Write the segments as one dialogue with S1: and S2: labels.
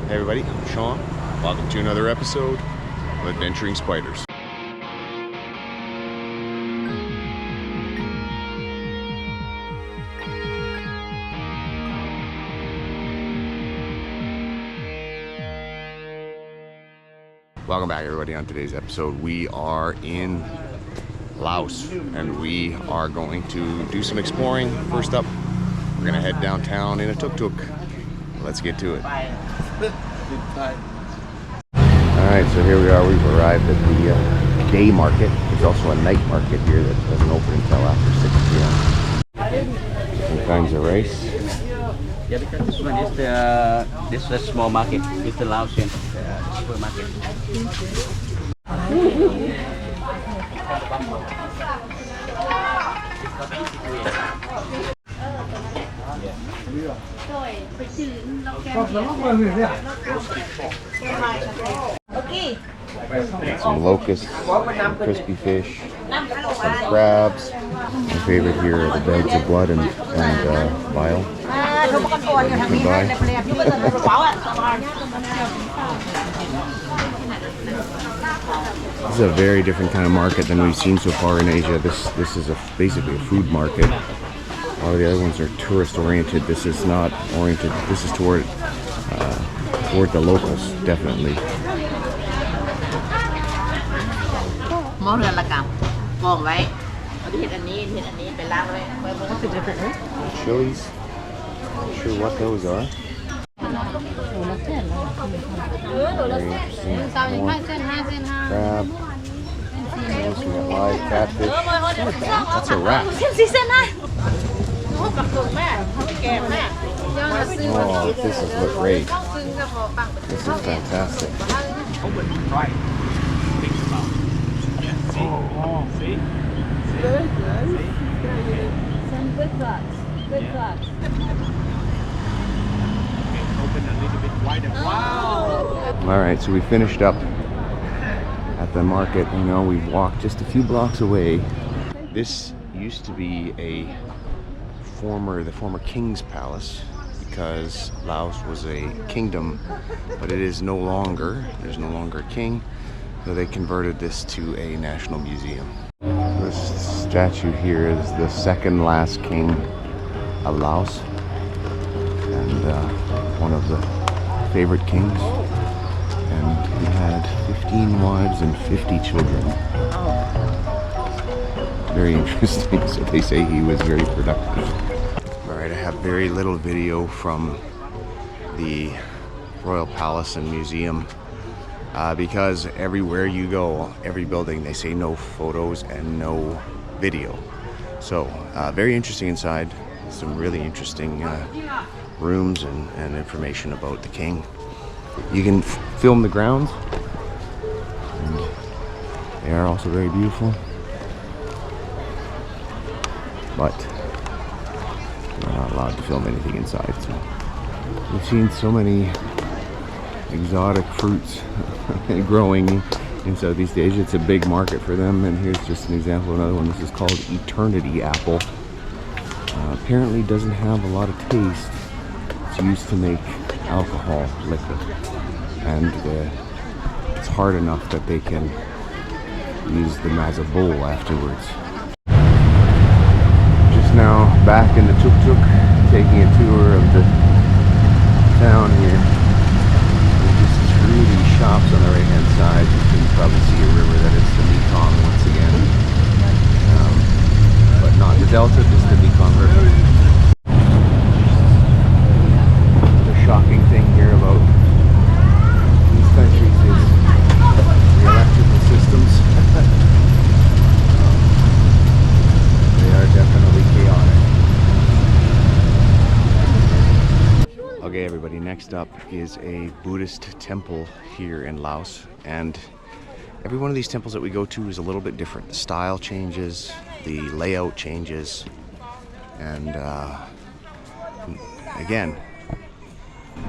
S1: Hey everybody, I'm Sean. Welcome to another episode of Adventuring Spiders. Welcome back everybody. On today's episode we are in Laos and we are going to do some exploring. First up, we're gonna head downtown in a tuk-tuk. Let's get to it. Alright, so here we are. We've arrived at the day market. There's also a night market here that doesn't open until after 6 p.m. All kinds of rice.
S2: Yeah, because this one is the small market. It's the Laotian supermarket.
S1: Some locusts, some crispy fish, some crabs. My favorite here are the beds of blood and bile. This is a very different kind of market than we've seen so far in Asia. This is basically a food market. A lot of the other ones are tourist oriented. This is not oriented. This is toward the locals, definitely.
S3: What's the difference?
S1: Chilies. Not sure what those are. Very interesting. More crab. Yes, we got live catfish. That's a rat. Oh, this is look great. This is fantastic.
S3: Some good thoughts. Good thoughts.
S1: All right, so we finished up at the market. You know, we've walked just a few blocks away. This used to be the former king's palace, because Laos was a kingdom, but it is no longer. There's no longer a king, so they converted this to a national museum. This statue here is the second last king of Laos, and one of the favorite kings, and he had 15 wives and 50 children. Very interesting. So they say he was very productive. Alright, I have very little video from the Royal Palace and Museum because everywhere you go, every building, they say no photos and no video. So very interesting inside. Some really interesting rooms and information about the king. You can film the grounds, and they are also very beautiful, but we're not allowed to film anything inside. So we've seen so many exotic fruits growing in Southeast Asia. It's a big market for them, and here's just an example of another one. This is called Eternity Apple. Apparently doesn't have a lot of taste. It's used to make alcohol liquid, and it's hard enough that they can use them as a bowl afterwards. Just now back in the tuk-tuk, taking a tour of the town here. There's just through these shops on the right hand side. You can probably see a river that is the Mekong once again, but not the Delta, just the Mekong River. Shocking thing here about these countries is the electrical systems. They are definitely chaotic. Okay everybody, next up is a Buddhist temple here in Laos, and every one of these temples that we go to is a little bit different. The style changes, the layout changes, and again,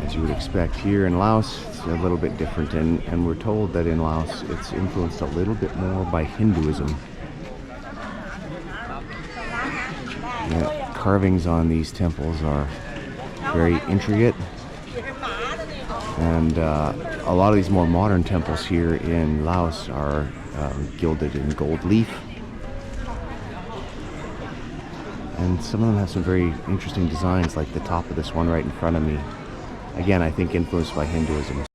S1: as you would expect, here in Laos, it's a little bit different, and we're told that in Laos it's influenced a little bit more by Hinduism. The carvings on these temples are very intricate, And a lot of these more modern temples here in Laos are gilded in gold leaf. And some of them have some very interesting designs, like the top of this one right in front of me. Again, I think influenced by Hinduism.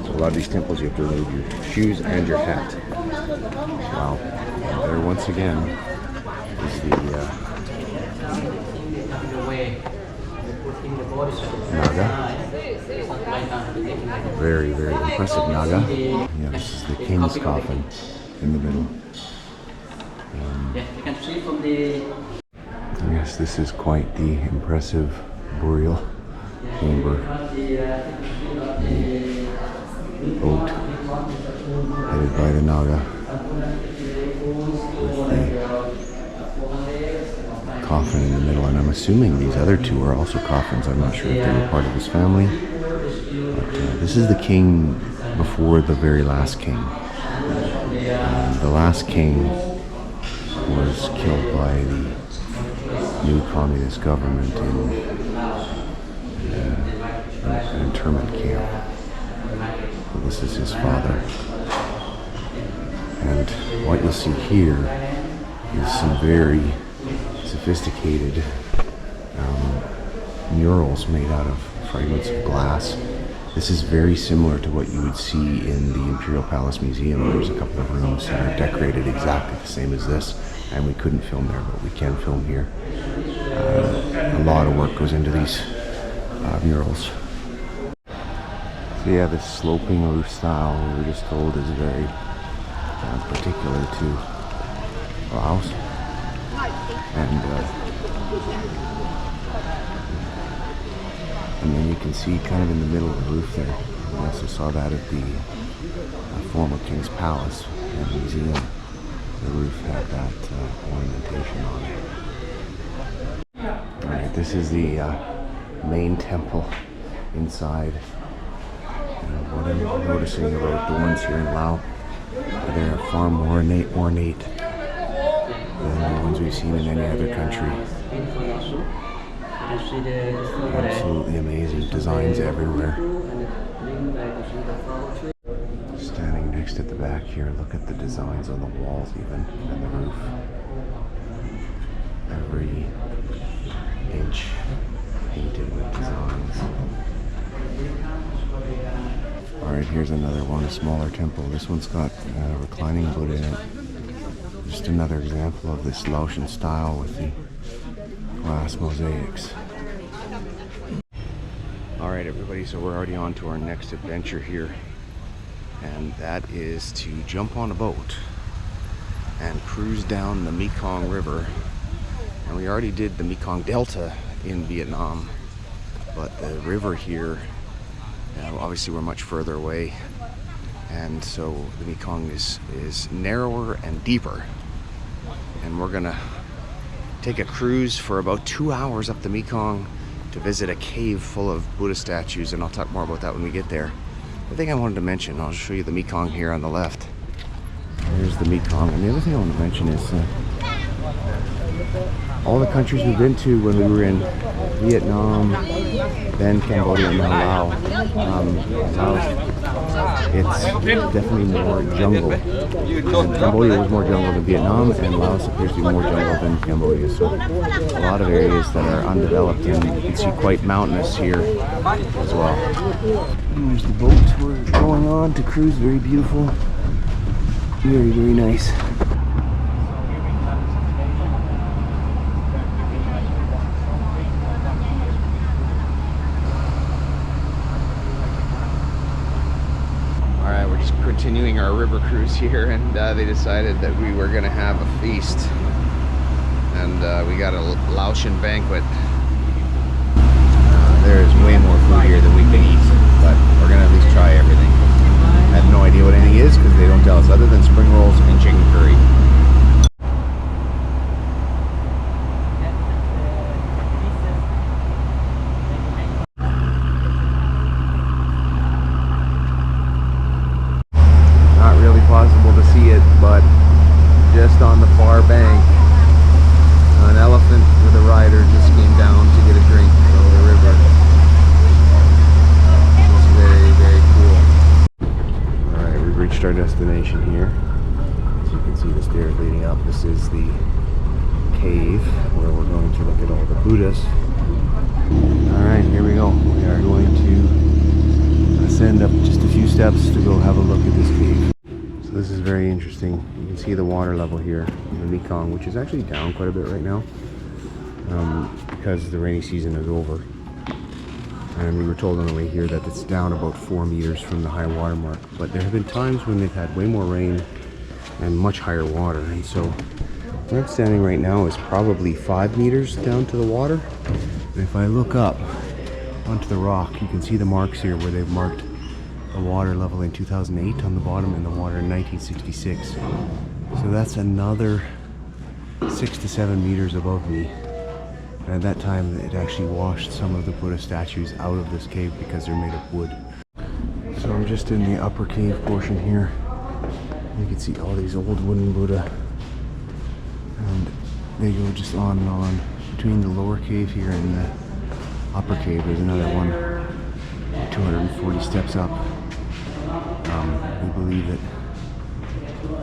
S1: So a lot of these temples you have to remove your shoes and your hat. Wow. There once again is the Naga. Very, very impressive Naga. Yeah, this is the king's coffin in the middle.
S2: You can see from the...
S1: Yes, this is quite the impressive burial chamber. The boat headed by the Naga with the coffin in the middle. And I'm assuming these other two are also coffins. I'm not sure if they were part of his family. But this is the king before the very last king. The last king was killed by the new communist government in an internment camp. So this is his father. And what you'll see here is some very sophisticated murals made out of fragments of glass. This is very similar to what you would see in the Imperial Palace Museum. There's a couple of rooms that are decorated exactly the same as this, and we couldn't film there, but we can film here. A lot of work goes into these murals. So yeah, this sloping roof style, we were just told, is very particular to Laos. And then you can see kind of in the middle of the roof there. We also saw that at the former King's Palace and Museum. The roof had that ornamentation on it. Alright, this is the main temple inside. And what I'm noticing about the ones here in Laos, they are far more ornate than the ones we've seen in any other country. Absolutely amazing designs everywhere. Standing next at the back here, look at the designs on the walls even, and the roof. Every inch painted with designs. Alright, here's another one, a smaller temple. This one's got a reclining Buddha in it. Just another example of this Laotian style with the glass mosaics. Alright everybody, so we're already on to our next adventure here, and that is to jump on a boat and cruise down the Mekong River. And we already did the Mekong Delta in Vietnam, but the river here, obviously we're much further away, and so the Mekong is narrower and deeper, and we're gonna take a cruise for about 2 hours up the Mekong to visit a cave full of Buddha statues, and I'll talk more about that when we get there. The thing I wanted to mention, I'll show you the Mekong here on the left. There's the Mekong, and the other thing I want to mention is all the countries we've been to when we were in Vietnam, then Cambodia, and now Laos, it's definitely more jungle. And Cambodia was more jungle than Vietnam, and Laos appears to be more jungle than Cambodia. So a lot of areas that are undeveloped, and you can see quite mountainous here as well. And there's the boat we're going on to cruise, very beautiful, very, very nice. Continuing our river cruise here, and they decided that we were going to have a feast, and we got a Laotian banquet. There is way more food here than we can eat, but we're going to at least try everything. I have no idea what anything is because they don't tell us, other than spring rolls and chicken curry. Possible to see it, but just on the far bank, an elephant with a rider just came down information here. As you can see, the stairs leading up. This is the cave where we're going to look at all the Buddhas. Alright, here we go. We are going to ascend up just a few steps to go have a look at this cave. So this is very interesting. You can see the water level here in the Mekong, which is actually down quite a bit right now because the rainy season is over. And we were told on the way here that it's down about 4 meters from the high water mark. But there have been times when they've had way more rain and much higher water. And so where I'm standing right now is probably 5 meters down to the water. And if I look up onto the rock, you can see the marks here where they've marked the water level in 2008 on the bottom and the water in 1966. So that's another 6 to 7 meters above me. And at that time, it actually washed some of the Buddha statues out of this cave because they're made of wood. So I'm just in the upper cave portion here. You can see all these old wooden Buddha. And they go just on and on. Between the lower cave here and the upper cave, there's another one 240 steps up. We believe that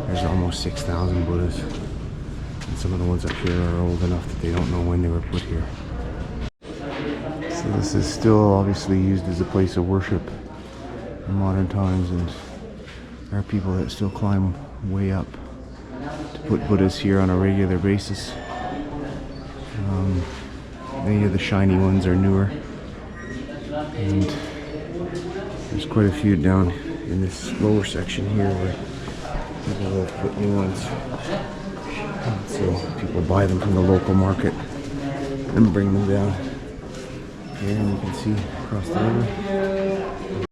S1: there's almost 6,000 Buddhas. And some of the ones up here are old enough that they don't know when they were put here. So this is still obviously used as a place of worship in modern times, and there are people that still climb way up to put Buddhas here on a regular basis. Many of the shiny ones are newer, and there's quite a few down in this lower section here where people have put new ones. So people buy them from the local market and bring them down here, and you can see across the river